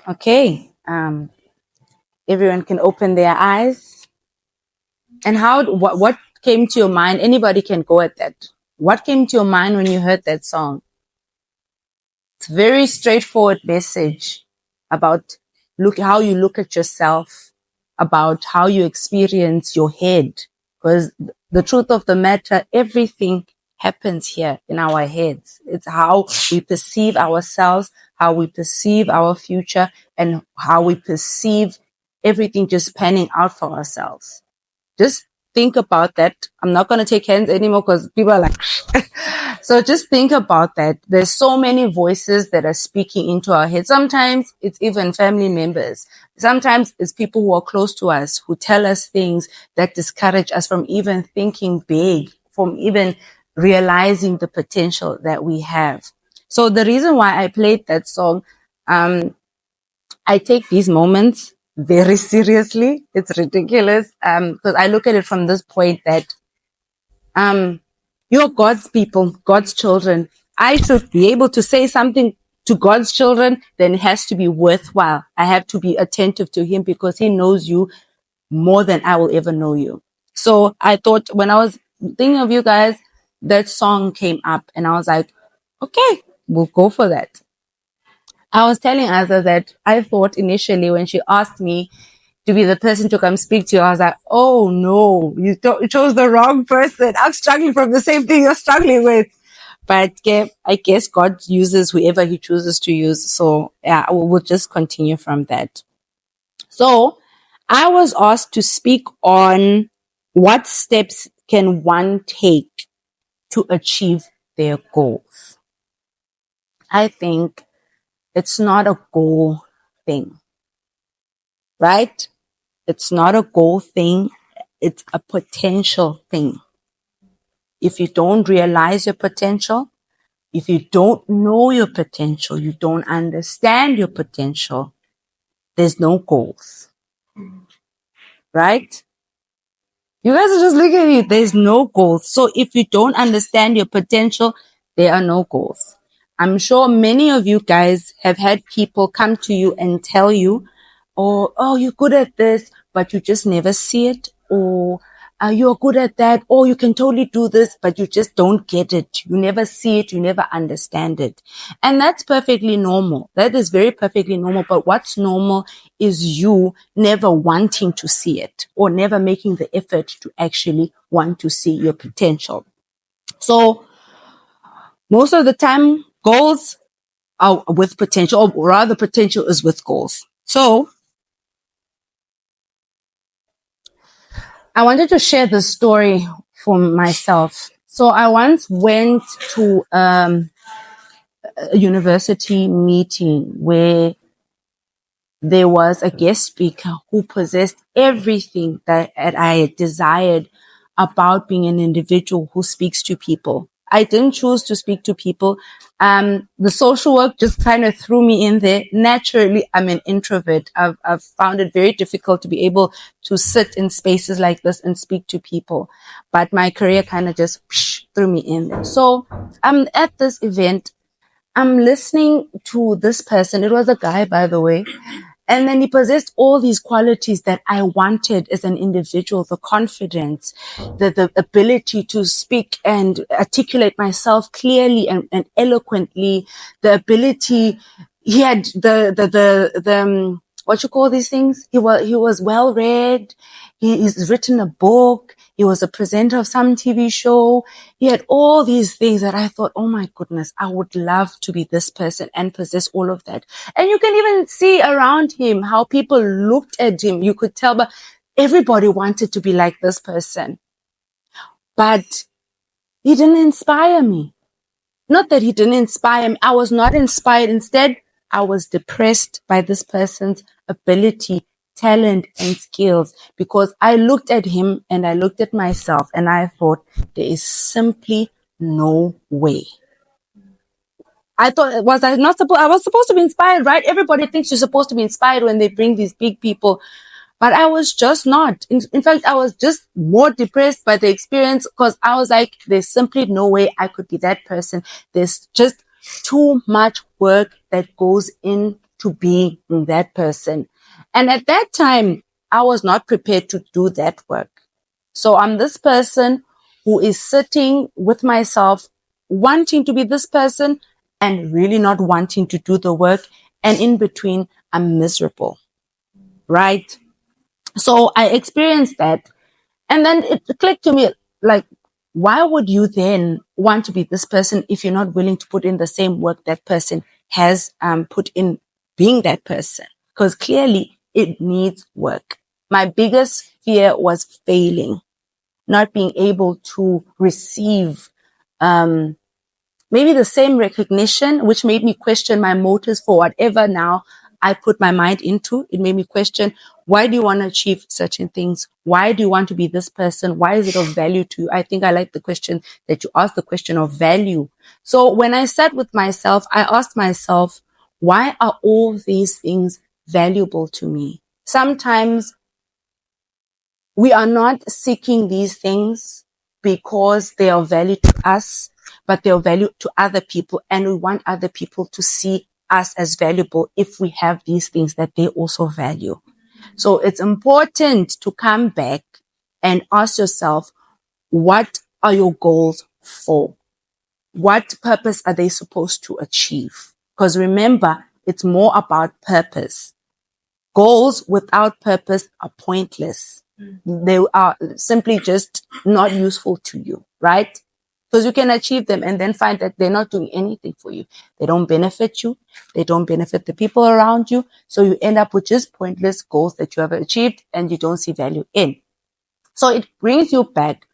Okay. Everyone can open their eyes. And what came to your mind? Anybody can go at that. What came to your mind when you heard that song? It's a very straightforward message about how you look at yourself, about how you experience your head. Because the truth of the matter, everything happens here in our heads. It's how we perceive ourselves, how we perceive our future, and how we perceive everything just panning out for ourselves. Just think about that. I'm not going to take hands anymore because people are like, so just think about that. There's so many voices that are speaking into our heads. Sometimes it's even family members. Sometimes it's people who are close to us who tell us things that discourage us from even thinking big, from even realizing the potential that we have. So the reason why I played that song, I take these moments very seriously. It's ridiculous. Because I look at it from this point that, you're God's people, God's children. I should be able to say something to God's children, then it has to be worthwhile. I have to be attentive to Him because He knows you more than I will ever know you. So I thought when I was thinking of you guys, that song came up and I was like, okay, we'll go for that. I was telling Azza that I thought initially when she asked me to be the person to come speak to you, I was like, oh no, you chose the wrong person. I'm struggling from the same thing you're struggling with. But I guess God uses whoever He chooses to use. So yeah, we'll just continue from that. So I was asked to speak on what steps can one take to achieve their goals. I think it's not a goal thing, right? It's not a goal thing. It's a potential thing. If you don't realize your potential, if you don't know your potential, you don't understand your potential, there's no goals, right? You guys are just looking at me. There's no goals. So if you don't understand your potential, there are no goals. I'm sure many of you guys have had people come to you and tell you, oh, you're good at this, but you just never see it. Or you're good at that. Or you can totally do this, but you just don't get it. You never see it. You never understand it. And that's perfectly normal. That is very perfectly normal. But what's normal is you never wanting to see it or never making the effort to actually want to see your potential. So most of the time, goals are with potential, or rather potential is with goals. So I wanted to share the story for myself. So I once went to a university meeting where there was a guest speaker who possessed everything that I had desired about being an individual who speaks to people. I didn't choose to speak to people. The social work just kind of threw me in there. Naturally, I'm an introvert. I've found it very difficult to be able to sit in spaces like this and speak to people. But my career kind of just threw me in there. So I'm at this event. I'm listening to this person. It was a guy, by the way. And then he possessed all these qualities that I wanted as an individual, the confidence, the ability to speak and articulate myself clearly and eloquently, the ability, he had the what you call these things? He was well read. He's written a book. He was a presenter of some TV show. He had all these things that I thought, oh my goodness, I would love to be this person and possess all of that. And you can even see around him how people looked at him. You could tell, but everybody wanted to be like this person. But he didn't inspire me. Not that he didn't inspire me. I was not inspired. Instead, I was depressed by this person's ability, talent, and skills, because I looked at him and I looked at myself and I thought, there is simply no way. I thought, I was supposed to be inspired, right? Everybody thinks you're supposed to be inspired when they bring these big people. But I was just not. In fact, I was just more depressed by the experience because I was like, there's simply no way I could be that person. There's just too much work that goes in to be that person. And at that time, I was not prepared to do that work. So I'm this person who is sitting with myself, wanting to be this person and really not wanting to do the work. And in between, I'm miserable, right? So I experienced that. And then it clicked to me, like, why would you then want to be this person if you're not willing to put in the same work that person has put in being that person? Because clearly it needs work. My biggest fear was failing, not being able to receive maybe the same recognition, which made me question my motives for whatever now I put my mind into. It made me question, why do you want to achieve certain things? Why do you want to be this person? Why is it of value to you? I think I like the question that you asked, the question of value. So when I sat with myself, I asked myself, why are all these things valuable to me? Sometimes we are not seeking these things because they are value to us, but they are value to other people. And we want other people to see us as valuable if we have these things that they also value. So it's important to come back and ask yourself, what are your goals for? What purpose are they supposed to achieve? Because remember, it's more about purpose. Goals without purpose are pointless. They are simply just not useful to you, right? Because you can achieve them and then find that they're not doing anything for you. They don't benefit you. They don't benefit the people around you. So you end up with just pointless goals that you have achieved and you don't see value in. So it brings you back.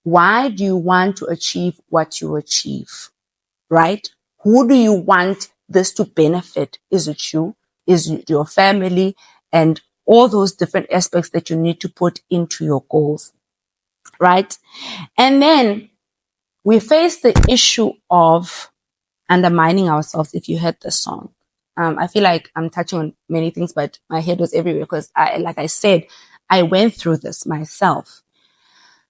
Why do you want to achieve what you achieve, right? Who do you want this to benefit? Is it you? Is it your family? And all those different aspects that you need to put into your goals, right? And then we face the issue of undermining ourselves. If you heard the song, I feel like I'm touching on many things, but my head was everywhere because like I said, I went through this myself.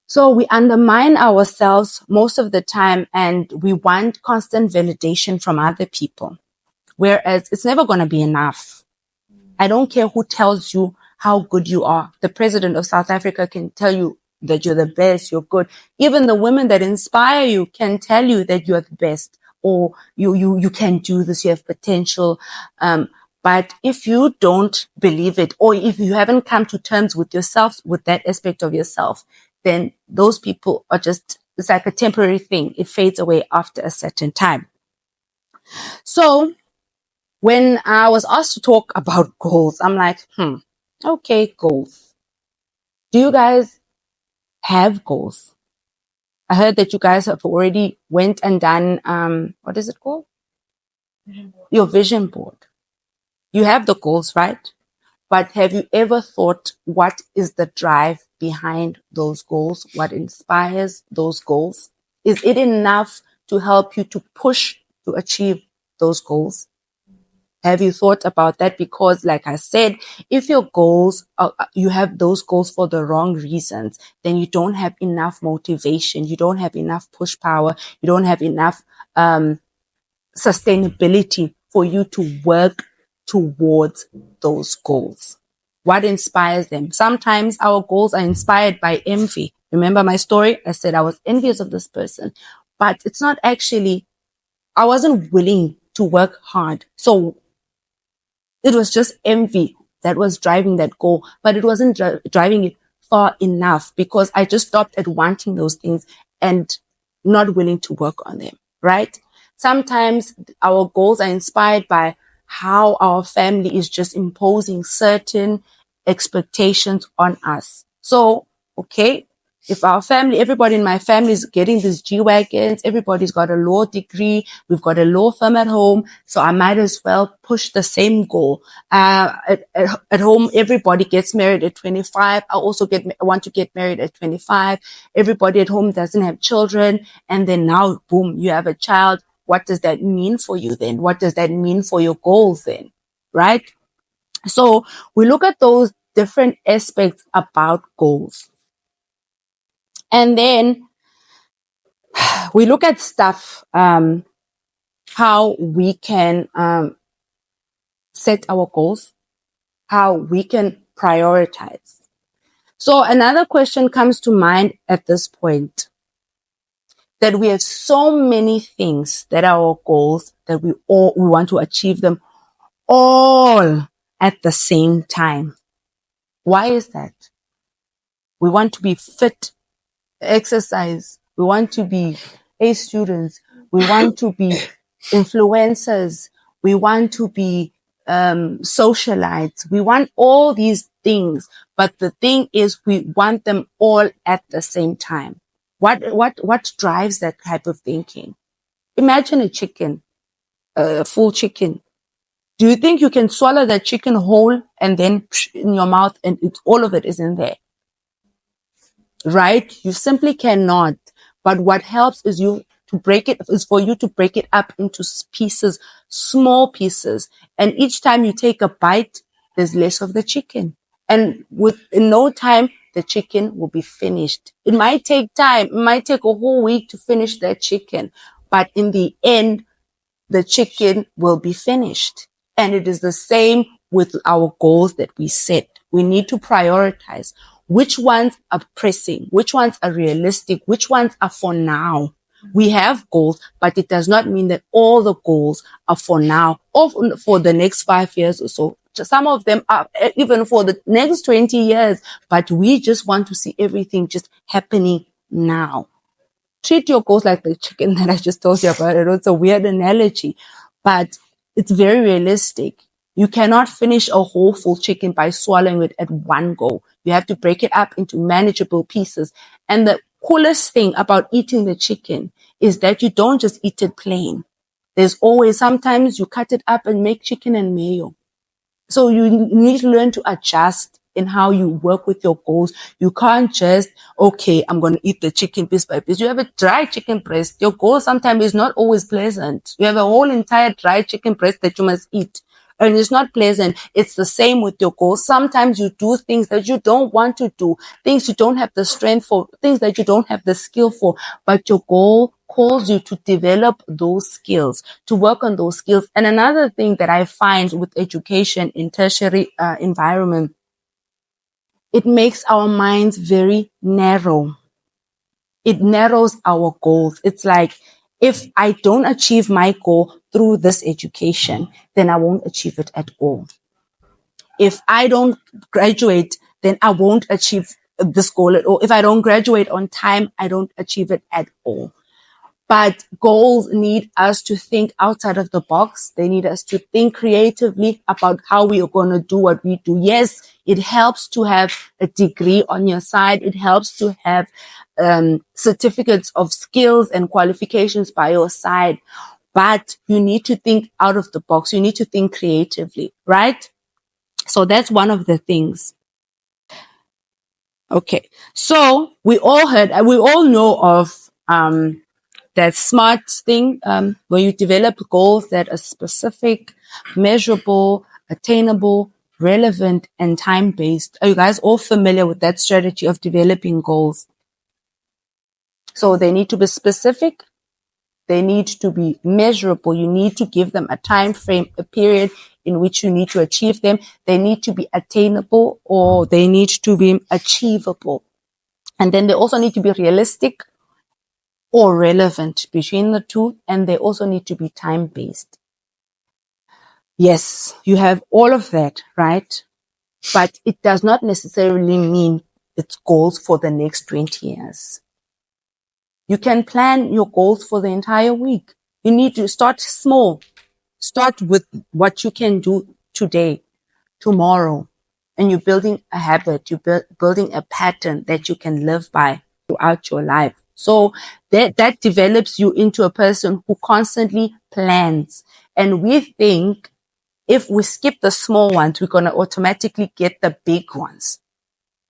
So we undermine ourselves most of the time and we want constant validation from other people, whereas it's never going to be enough. I don't care who tells you how good you are. The president of South Africa can tell you that you're the best, you're good. Even the women that inspire you can tell you that you're the best or you can do this, you have potential. But if you don't believe it, or if you haven't come to terms with yourself, with that aspect of yourself, then those people are just, it's like a temporary thing. It fades away after a certain time. So when I was asked to talk about goals, I'm like, okay, goals. Do you guys have goals? I heard that you guys have already went and done, what is it called? Your vision board. You have the goals, right? But have you ever thought, what is the drive behind those goals? What inspires those goals? Is it enough to help you to push to achieve those goals? Have you thought about that? Because like I said, if your goals, you have those goals for the wrong reasons, then you don't have enough motivation. You don't have enough push power. You don't have enough sustainability for you to work towards those goals. What inspires them? Sometimes our goals are inspired by envy. Remember my story? I said I was envious of this person, but it's not actually, I wasn't willing to work hard. So it was just envy that was driving that goal, but it wasn't driving it far enough because I just stopped at wanting those things and not willing to work on them, right? Sometimes our goals are inspired by how our family is just imposing certain expectations on us. So, okay, if our family, everybody in my family is getting these G-Wagons, everybody's got a law degree, we've got a law firm at home, so I might as well push the same goal. At home, everybody gets married at 25. I also want to get married at 25. Everybody at home doesn't have children. And then now, boom, you have a child. What does that mean for you then? What does that mean for your goals then? Right? So we look at those different aspects about goals. And then we look at stuff, how we can set our goals, how we can prioritize. So another question comes to mind at this point, that we have so many things that are our goals, that we want to achieve them all at the same time. Why is that? We want to be fit, exercise. We want to be A students. We want to be influencers. We want to be socialites. We want all these things. But the thing is, we want them all at the same time. What drives that type of thinking? Imagine a chicken, a full chicken. Do you think you can swallow that chicken whole and then in your mouth and all of it is in there? Right? You simply cannot. But what helps is for you to break it up into pieces, small pieces. And each time you take a bite, there's less of the chicken. And in no time, the chicken will be finished. It might take time. It might take a whole week to finish that chicken. But in the end, the chicken will be finished. And it is the same with our goals that we set. We need to prioritize which ones are pressing, which ones are realistic, which ones are for now. We have goals, but it does not mean that all the goals are for now or for the next 5 years or so. Some of them are even for the next 20 years, but we just want to see everything just happening now. Treat your goals like the chicken that I just told you about. It's a weird analogy, but it's very realistic. You cannot finish a whole full chicken by swallowing it at one go. You have to break it up into manageable pieces. And the coolest thing about eating the chicken is that you don't just eat it plain. Sometimes you cut it up and make chicken and mayo. So you need to learn to adjust in how you work with your goals. You can't just, okay, I'm going to eat the chicken piece by piece. You have a dry chicken breast. Your goal sometimes is not always pleasant. You have a whole entire dry chicken breast that you must eat. And it's not pleasant. It's the same with your goals. Sometimes you do things that you don't want to do, things you don't have the strength for, things that you don't have the skill for, but your goal calls you to develop those skills, to work on those skills. And another thing that I find with education in tertiary environment, it makes our minds very narrow. It narrows our goals. It's like, if I don't achieve my goal through this education, then I won't achieve it at all. If I don't graduate, then I won't achieve this goal at all. If I don't graduate on time, I don't achieve it at all. But goals need us to think outside of the box. They need us to think creatively about how we are going to do what we do. Yes, it helps to have a degree on your side. It helps to have certificates of skills and qualifications by your side. But you need to think out of the box. You need to think creatively, right? So that's one of the things. Okay. So we all know of that SMART thing, where you develop goals that are specific, measurable, attainable, relevant, and time-based. Are you guys all familiar with that strategy of developing goals? So they need to be specific. They need to be measurable. You need to give them a time frame, a period in which you need to achieve them. They need to be attainable, or they need to be achievable. And then they also need to be realistic or relevant, between the two, and they also need to be time-based. Yes, you have all of that, right? But it does not necessarily mean it's goals for the next 20 years. You can plan your goals for the entire week. You need to start small. Start with what you can do today, tomorrow, and you're building a habit. You're building a pattern that you can live by throughout your life. So that develops you into a person who constantly plans. And we think if we skip the small ones, we're going to automatically get the big ones.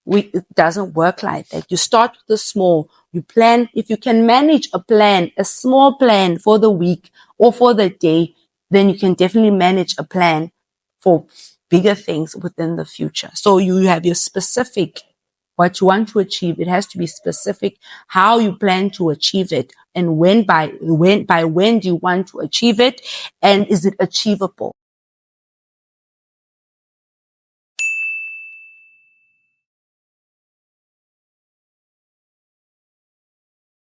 It doesn't work like that. You start with the small. You plan. If you can manage a small plan for the week or for the day, then you can definitely manage a plan for bigger things within the future. So you have your specific, what you want to achieve. It has to be specific how you plan to achieve it, and by when do you want to achieve it, and is it achievable?